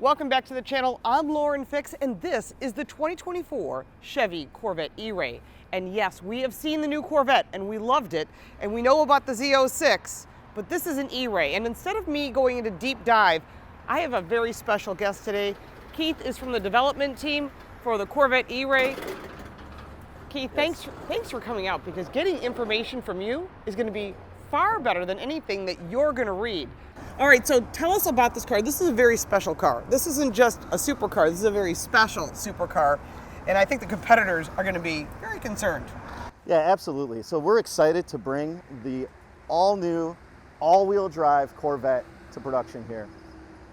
Welcome back to the channel. I'm Lauren Fix, and this is the 2024 Chevy Corvette E Ray. And yes, we have seen the new Corvette, and we loved it, and we know about the Z06, but this is an E Ray. And instead of me going into deep dive, I have a very special guest today. Keith is from the development team for the Corvette E Ray. Keith, thanks for coming out, because getting information from you is going to be far better than anything that you're going to read. All right, so tell us about this car. This is a very special car. This isn't just a supercar. This is a very special supercar, and I think the competitors are going to be very concerned. Yeah, absolutely. So we're excited to bring the all-new, all-wheel drive Corvette to production here.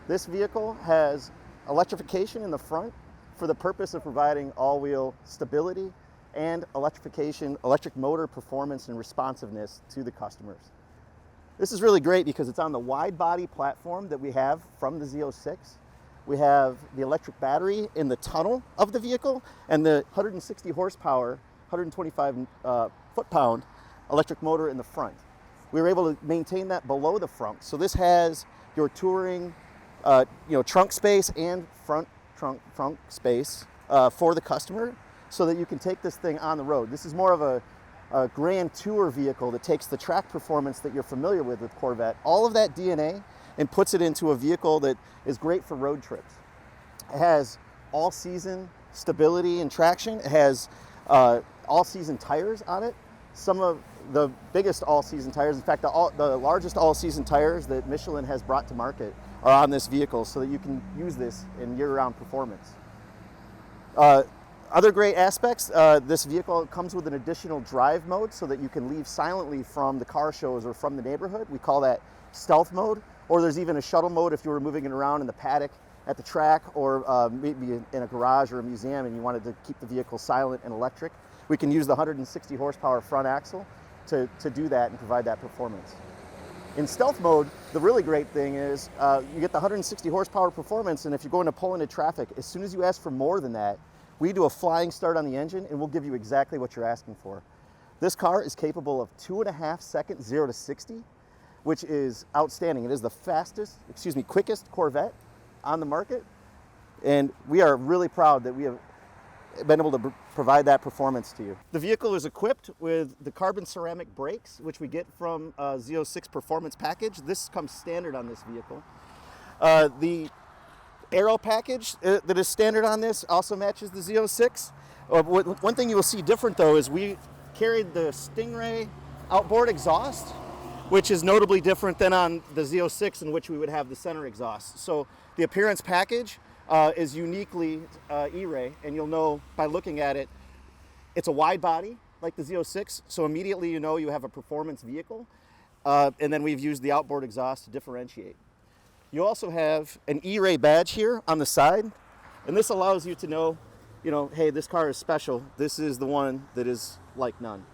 This vehicle has electrification in the front for the purpose of providing all-wheel stability and electric motor performance and responsiveness to the customers. This is really great because it's on the wide body platform that we have from the Z06. We have the electric battery in the tunnel of the vehicle and the 160 horsepower, 125 foot-pound electric motor in the front. We were able to maintain that below the front. So this has your touring, trunk space and front trunk space for the customer, so that you can take this thing on the road. This is more of a grand tour vehicle that takes the track performance that you're familiar with Corvette, all of that DNA, and puts it into a vehicle that is great for road trips. It has all-season stability and traction. It has all-season tires on it. Some of the biggest all-season tires, in fact, the largest all-season tires that Michelin has brought to market are on this vehicle, so that you can use this in year-round performance. Other great aspects, this vehicle comes with an additional drive mode so that you can leave silently from the car shows or from the neighborhood. We call that stealth mode, or there's even a shuttle mode if you were moving it around in the paddock at the track, or maybe in a garage or a museum and you wanted to keep the vehicle silent and electric. We can use the 160 horsepower front axle to do that and provide that performance. In stealth mode, the really great thing is you get the 160 horsepower performance, and if you're going to pull into traffic, as soon as you ask for more than that, we do a flying start on the engine and we'll give you exactly what you're asking for. This car is capable of 2.5 seconds 0 to 60, which is outstanding. It is the quickest Corvette on the market, and we are really proud that we have been able to provide that performance to you. The vehicle is equipped with the carbon ceramic brakes, which we get from Z06 Performance Package. This comes standard on this vehicle. The aero package that is standard on this also matches the Z06. One thing you will see different though is we carried the Stingray outboard exhaust, which is notably different than on the Z06, in which we would have the center exhaust. So the appearance package is uniquely E Ray, and you'll know by looking at it, it's a wide body like the Z06, so immediately you know you have a performance vehicle, and then we've used the outboard exhaust to differentiate. You also have an E Ray badge here on the side, and this allows you to know, hey, this car is special. This is the one that is like none.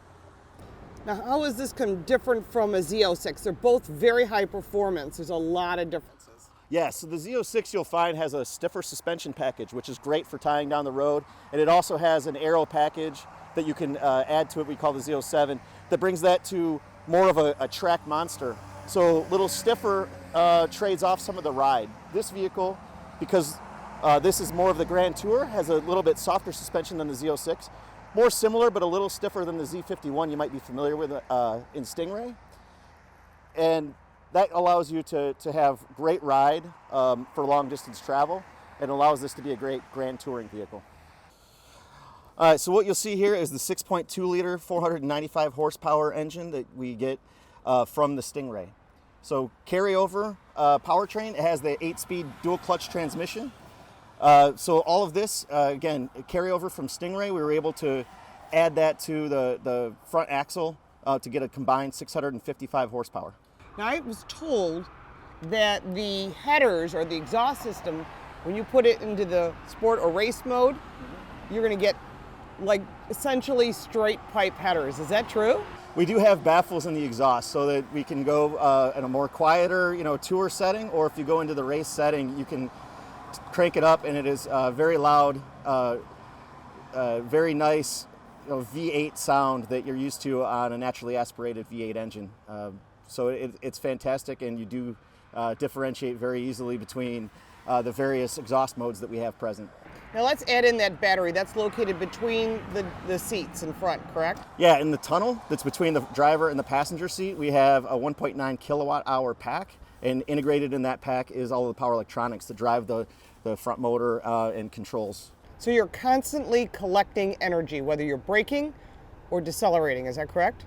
Now, how is this different from a Z06? They're both very high performance. There's a lot of differences. Yeah, so the Z06 you'll find has a stiffer suspension package, which is great for tying down the road, and it also has an aero package that you can add to it, we call the Z07, that brings that to more of a track monster. So a little stiffer trades off some of the ride. This vehicle, because this is more of the Grand Tour, has a little bit softer suspension than the Z06. More similar, but a little stiffer than the Z51 you might be familiar with in Stingray. And that allows you to have great ride for long distance travel, and allows this to be a great Grand Touring vehicle. All right, so what you'll see here is the 6.2 liter, 495 horsepower engine that we get from the Stingray. So carryover powertrain, it has the 8-speed dual clutch transmission. So all of this, again, carryover from Stingray, we were able to add that to the front axle to get a combined 655 horsepower. Now, I was told that the headers or the exhaust system, when you put it into the sport or race mode, you're going to get like essentially straight pipe headers. Is that true? We do have baffles in the exhaust so that we can go in a more quieter, tour setting, or if you go into the race setting, you can crank it up and it is very loud, very nice V8 sound that you're used to on a naturally aspirated V8 engine. So it's fantastic, and you do differentiate very easily between the various exhaust modes that we have present. Now let's add in that battery. That's located between the seats in front, correct? Yeah, in the tunnel that's between the driver and the passenger seat, we have a 1.9 kilowatt hour pack, and integrated in that pack is all of the power electronics that drive the front motor and controls. So you're constantly collecting energy, whether you're braking or decelerating, is that correct?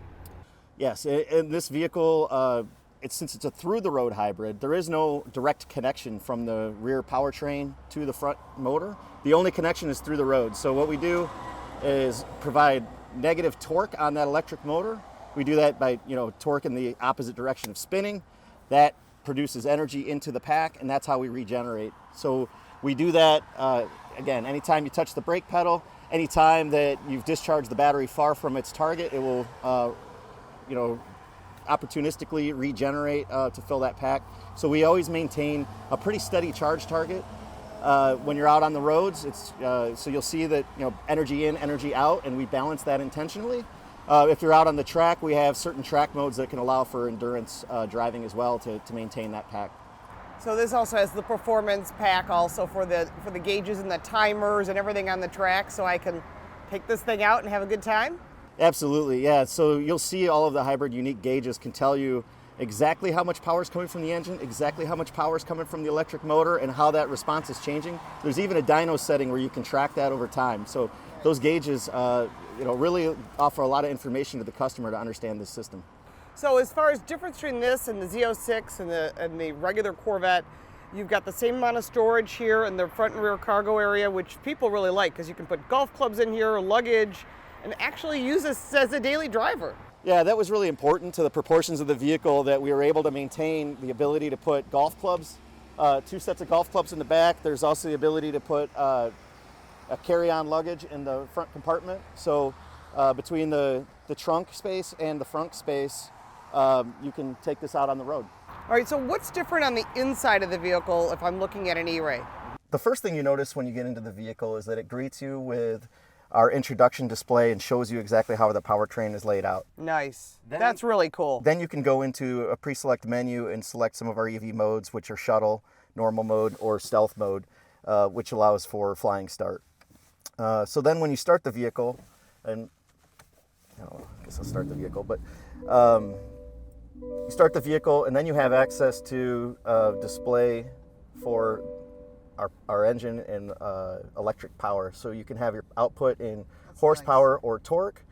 Yes, in this vehicle, since it's a through-the-road hybrid, there is no direct connection from the rear powertrain to the front motor. The only connection is through the road. So what we do is provide negative torque on that electric motor. We do that by torque in the opposite direction of spinning. That produces energy into the pack, and that's how we regenerate. So we do that, again, anytime you touch the brake pedal, anytime that you've discharged the battery far from its target, it will opportunistically regenerate to fill that pack. So we always maintain a pretty steady charge target when you're out on the roads. So you'll see that energy in, energy out, and we balance that intentionally. If you're out on the track, we have certain track modes that can allow for endurance driving as well to maintain that pack. So this also has the performance pack also for the gauges and the timers and everything on the track, so I can take this thing out and have a good time? Absolutely, yeah. So you'll see all of the hybrid unique gauges can tell you exactly how much power is coming from the engine, exactly how much power is coming from the electric motor, and how that response is changing. There's even a dyno setting where you can track that over time. So those gauges really offer a lot of information to the customer to understand this system. So as far as difference between this and the Z06 and the regular Corvette, you've got the same amount of storage here in the front and rear cargo area, which people really like because you can put golf clubs in here, luggage, and actually use this as a daily driver. Yeah, that was really important to the proportions of the vehicle, that we were able to maintain the ability to put golf clubs, 2 sets of golf clubs in the back. There's also the ability to put a carry-on luggage in the front compartment. So between the trunk space and the front space, you can take this out on the road. All right, so what's different on the inside of the vehicle if I'm looking at an E Ray? The first thing you notice when you get into the vehicle is that it greets you with our introduction display and shows you exactly how the powertrain is laid out. Nice. That's really cool. Then you can go into a pre-select menu and select some of our EV modes, which are shuttle, normal mode, or stealth mode, which allows for flying start. So then when you start the vehicle, and I guess I'll start the vehicle, but you start the vehicle and then you have access to display for our engine and electric power. So you can have your output in horsepower or torque,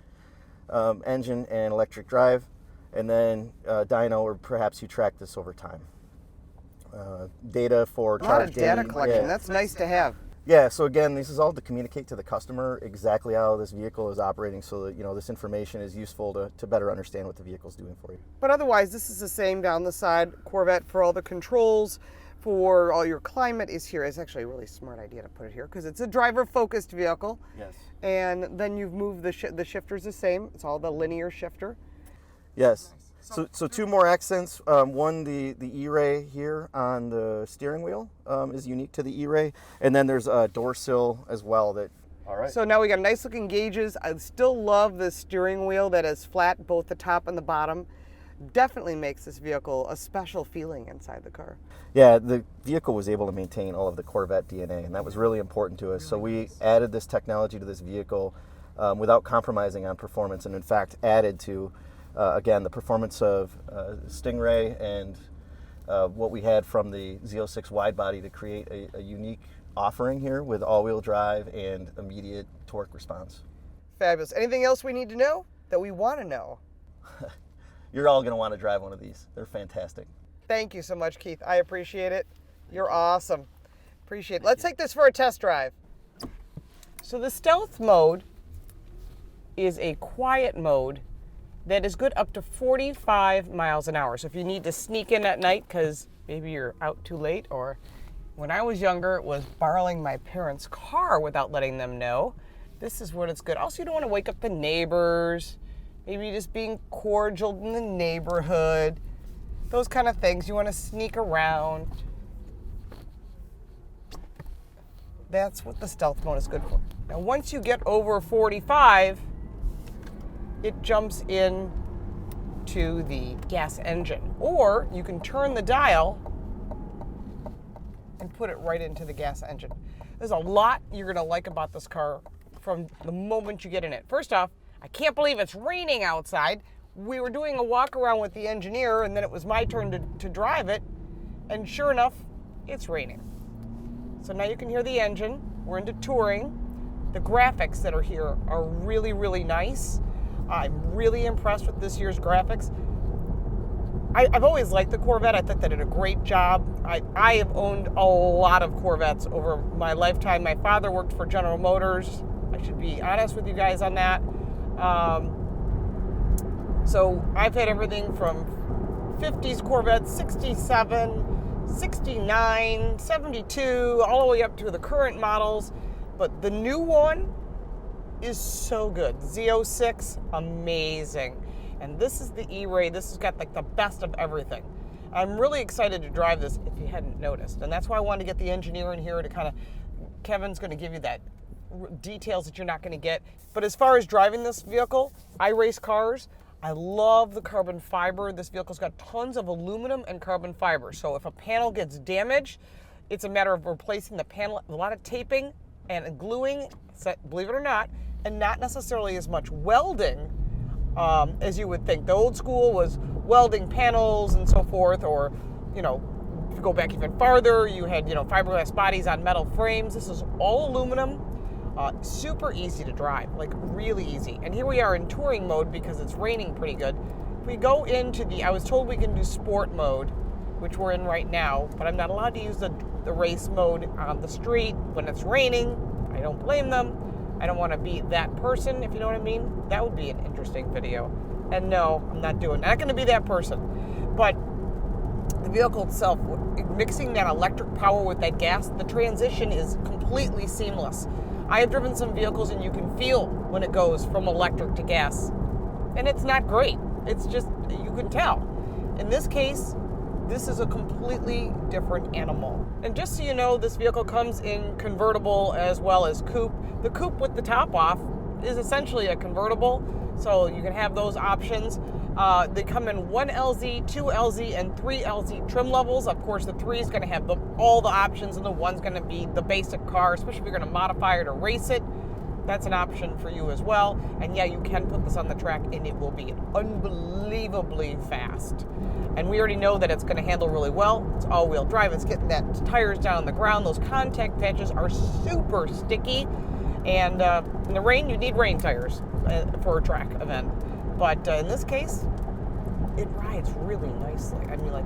engine and electric drive, and then dyno, or perhaps you track this over time. Data for charge. A lot of data collection. Yeah. That's nice to have. Yeah, so again, this is all to communicate to the customer exactly how this vehicle is operating, so that this information is useful to better understand what the vehicle is doing for you. But otherwise, this is the same down the side. Corvette for all the controls, for all your climate is here. It's actually a really smart idea to put it here because it's a driver-focused vehicle. Yes. And then you've moved the shifter's the same. It's all the linear shifter. Yes. So 2 more accents. One, the E Ray here on the steering wheel is unique to the E Ray, and then there's a door sill as well. All right. So now we got nice looking gauges. I still love the steering wheel that is flat, both the top and the bottom. Definitely makes this vehicle a special feeling inside the car. Yeah, the vehicle was able to maintain all of the Corvette DNA, and that was really important to us. So we added this technology to this vehicle without compromising on performance, and in fact added to again, the performance of Stingray and what we had from the Z06 wide body to create a unique offering here with all-wheel drive and immediate torque response. Fabulous. Anything else we need to know that we want to know? You're all going to want to drive one of these. They're fantastic. Thank you so much, Keith. I appreciate it. You're awesome. Appreciate it. Let's take this for a test drive. So the stealth mode is a quiet mode that is good up to 45 miles an hour. So if you need to sneak in at night because maybe you're out too late, or when I was younger, it was borrowing my parents' car without letting them know, this is what it's good. Also, you don't want to wake up the neighbors, maybe just being cordial in the neighborhood, those kind of things. You want to sneak around. That's what the stealth mode is good for. Now, once you get over 45, it jumps in to the gas engine. Or you can turn the dial and put it right into the gas engine. There's a lot you're gonna like about this car from the moment you get in it. First off, I can't believe it's raining outside. We were doing a walk around with the engineer, and then it was my turn to drive it, and sure enough, it's raining. So now you can hear the engine. We're into touring. The graphics that are here are really, really nice. I'm really impressed with this year's graphics. I've always liked the Corvette. I thought they did a great job. I have owned a lot of Corvettes over my lifetime. My father worked for General Motors. I should be honest with you guys on that. So I've had everything from 50s Corvettes, 67, 69, 72, all the way up to the current models. But the new one is so good. Z06, amazing. And this is the E Ray. This has got like the best of everything. I'm really excited to drive this if you hadn't noticed. And that's why I wanted to get the engineer in here to kind of, Kevin's going to give you that details that you're not going to get. But as far as driving this vehicle, I race cars. I love the carbon fiber. This vehicle's got tons of aluminum and carbon fiber. So if a panel gets damaged, it's a matter of replacing the panel, a lot of taping and gluing, believe it or not, and not necessarily as much welding as you would think. The old school was welding panels and so forth, or, you know, if you go back even farther, you had, you know, fiberglass bodies on metal frames. This is all aluminum, super easy to drive, like really easy. And here we are in touring mode because it's raining pretty good. If we go into I was told we can do sport mode, which we're in right now, but I'm not allowed to use the race mode on the street when it's raining. I don't blame them. I don't want to be that person, if you know what I mean. That would be an interesting video. And no, I'm not going to be that person. But the vehicle itself, mixing that electric power with that gas, the transition is completely seamless. I have driven some vehicles and you can feel when it goes from electric to gas. And it's not great. It's just, you can tell. In this case, this is a completely different animal. And just so you know, this vehicle comes in convertible as well as coupe. The coupe with the top off is essentially a convertible, so you can have those options. They come in 1LZ, 2LZ, and 3LZ trim levels. Of course, the 3 is going to have all the options, and the 1's going to be the basic car, especially if you're going to modify it or race it. That's an option for you as well. And yeah, you can put this on the track, and it will be unbelievably fast. And we already know that it's going to handle really well. It's all-wheel drive. It's getting that tires down on the ground. Those contact patches are super sticky. And in the rain, you need rain tires for a track event. But in this case, it rides really nicely. I mean, like,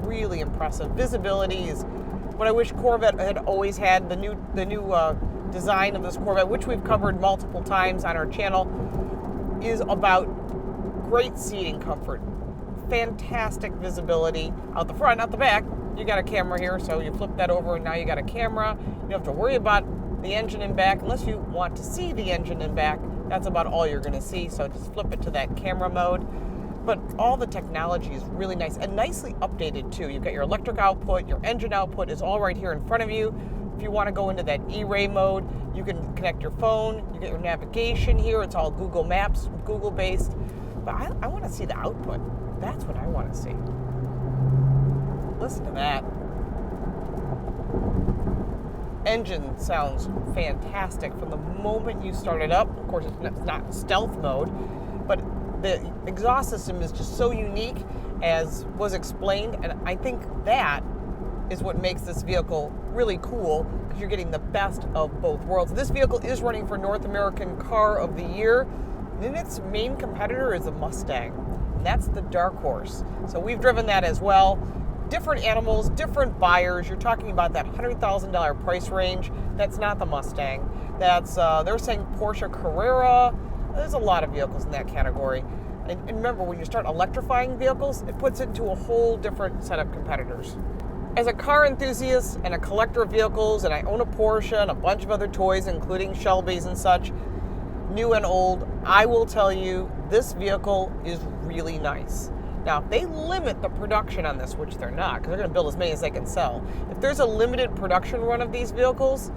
really impressive. Visibility is what I wish Corvette had always had. The new design of this Corvette, which we've covered multiple times on our channel, is about great seating comfort, fantastic visibility out the front, out the back. You got a camera here, so you flip that over and now you got a camera. You don't have to worry about the engine in back unless you want to see the engine in back. That's about all you're going to see, so just flip it to that camera mode. But all the technology is really nice and nicely updated too. You've got your electric output, your engine output is all right here in front of you. If you want to go into that E-Ray mode, you can connect your phone, you get your navigation here. It's all Google Maps, Google based. But I want to see the output. That's what I want to see. Listen to that. Engine sounds fantastic from the moment you start it up. Of course, it's not stealth mode, but the exhaust system is just so unique, as was explained, and I think that is what makes this vehicle really cool, because you're getting the best of both worlds. This vehicle is running for North American Car of the Year, and then its main competitor is a Mustang, and that's the Dark Horse. So we've driven that as well. Different animals, different buyers. You're talking about that $100,000 price range. That's not the Mustang. That's they're saying Porsche Carrera. There's a lot of vehicles in that category. And remember, when you start electrifying vehicles, it puts it into a whole different set of competitors. As a car enthusiast and a collector of vehicles, and I own a Porsche and a bunch of other toys, including Shelby's and such, new and old, I will tell you this vehicle is really nice. Now, if they limit the production on this, which they're not, because they're going to build as many as they can sell, if there's a limited production run of these vehicles,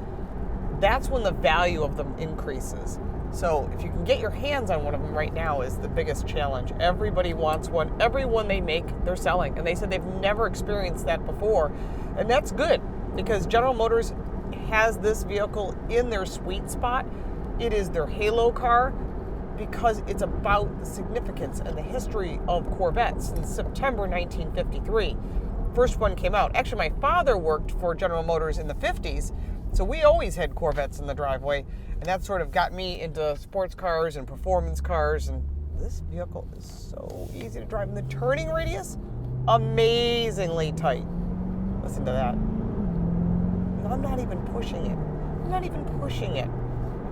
that's when the value of them increases. So if you can get your hands on one of them right now is the biggest challenge. Everybody wants one. Every one they make, they're selling. And they said they've never experienced that before. And that's good. because General Motors has this vehicle in their sweet spot. It is their halo car because it's about the significance and the history of Corvettes since September 1953. First one came out. Actually, my father worked for General Motors in the 50s, so we always had Corvettes in the driveway, and that sort of got me into sports cars and performance cars, and this vehicle is so easy to drive. And the turning radius, amazingly tight. Listen to that. And I'm not even pushing it. I'm not even pushing it.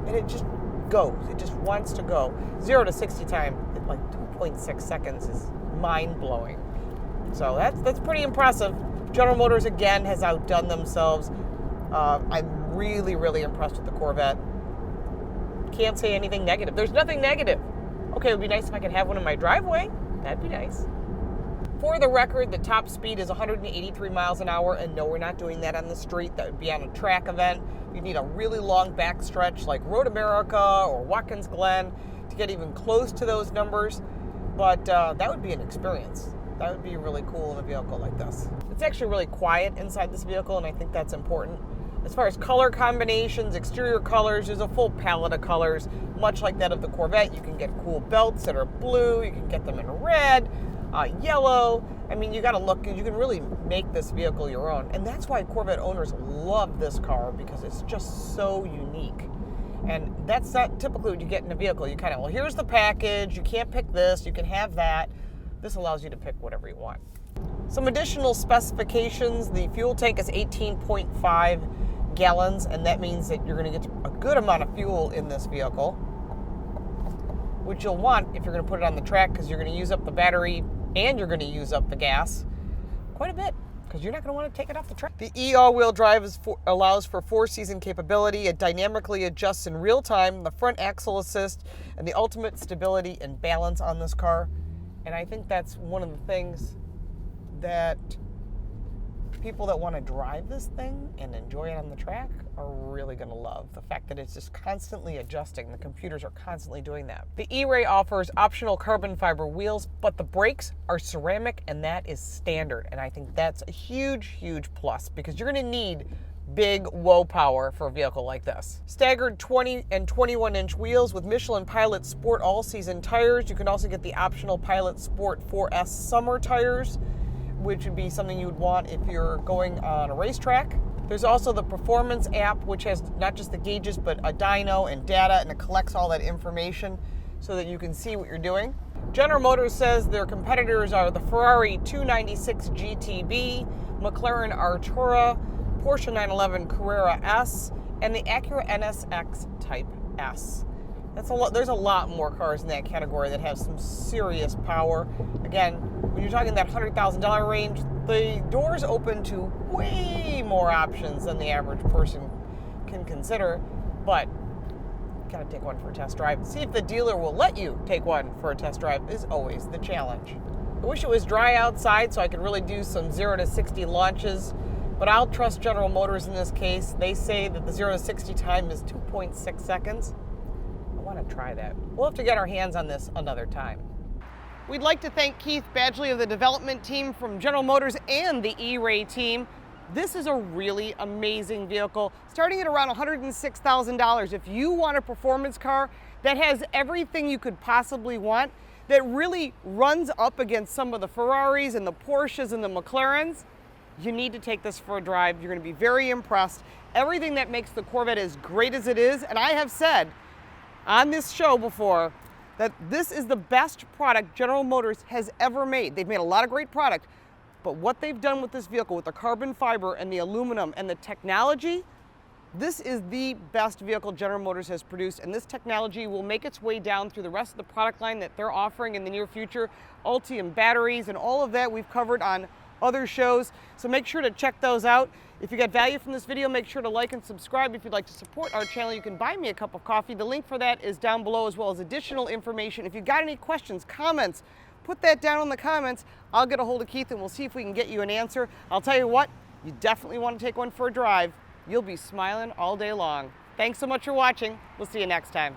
And it just goes. It just wants to go. 0 to 60 time in like 2.6 seconds is mind-blowing. So that's pretty impressive. General Motors, again, has outdone themselves. I'm really, really impressed with the Corvette. Can't say anything negative. There's nothing negative. Okay, it would be nice if I could have one in my driveway. That'd be nice. For the record, the top speed is 183 miles an hour, and no, we're not doing that on the street. That would be on a track event. You'd need a really long backstretch like Road America or Watkins Glen to get even close to those numbers, but that would be an experience. That would be really cool in a vehicle like this. It's actually really quiet inside this vehicle, and I think that's important. As far as color combinations, exterior colors, there's a full palette of colors, much like that of the Corvette. You can get cool belts that are blue, you can get them in red, yellow. I mean, you gotta look, you can really make this vehicle your own. And that's why Corvette owners love this car, because it's just so unique. And that's not typically what you get in a vehicle. You kind of, well, here's the package, you can't pick this, you can have that. This allows you to pick whatever you want. Some additional specifications: the fuel tank is 18.5 gallons, and that means that you're going to get a good amount of fuel in this vehicle, which you'll want if you're going to put it on the track, because you're going to use up the battery and you're going to use up the gas quite a bit, because you're not going to want to take it off the track. The e-all-wheel drive allows for 4-season capability. It dynamically adjusts in real time, the front axle assist, and the ultimate stability and balance on this car. And I think that's one of the things that people that want to drive this thing and enjoy it on the track are really going to love. The fact that it's just constantly adjusting. The computers are constantly doing that. The E Ray offers optional carbon fiber wheels, but the brakes are ceramic, and that is standard. And I think that's a huge, huge plus, because you're going to need big whoa power for a vehicle like this. Staggered 20 and 21-inch wheels with Michelin Pilot Sport all-season tires. You can also get the optional Pilot Sport 4S summer tires, which would be something you would want if you're going on a racetrack. There's also the Performance app, which has not just the gauges, but a dyno and data, and it collects all that information so that you can see what you're doing. General Motors says their competitors are the Ferrari 296 GTB, McLaren Artura, Porsche 911 Carrera S, and the Acura NSX Type S. That's a lot. There's a lot more cars in that category that have some serious power. Again, when you're talking that $100,000 range, the doors open to way more options than the average person can consider. But you gotta take one for a test drive. See if the dealer will let you take one for a test drive is always the challenge. I wish it was dry outside so I could really do some 0 to 60 launches, but I'll trust General Motors in this case. They say that the 0 to 60 time is 2.6 seconds. I want to try that. We'll have to get our hands on this another time. We'd like to thank Keith Badgley of the development team from General Motors and the E Ray team. This is a really amazing vehicle, starting at around $106,000. If you want a performance car that has everything you could possibly want, that really runs up against some of the Ferraris and the Porsches and the McLarens, you need to take this for a drive. You're going to be very impressed. Everything that makes the Corvette as great as it is, and I have said on this show before that this is the best product General Motors has ever made. They've made a lot of great product, but what they've done with this vehicle, with the carbon fiber and the aluminum and the technology, this is the best vehicle General Motors has produced, and this technology will make its way down through the rest of the product line that they're offering in the near future. Ultium batteries and all of that we've covered on other shows, so make sure to check those out. If you got value from this video, make sure to like and subscribe. If you'd like to support our channel, you can buy me a cup of coffee. The link for that is down below, as well as additional information. If you got any questions, comments, put that down in the comments. I'll get a hold of Keith and we'll see if we can get you an answer. I'll tell you what, you definitely want to take one for a drive. You'll be smiling all day long. Thanks so much for watching. We'll see you next time.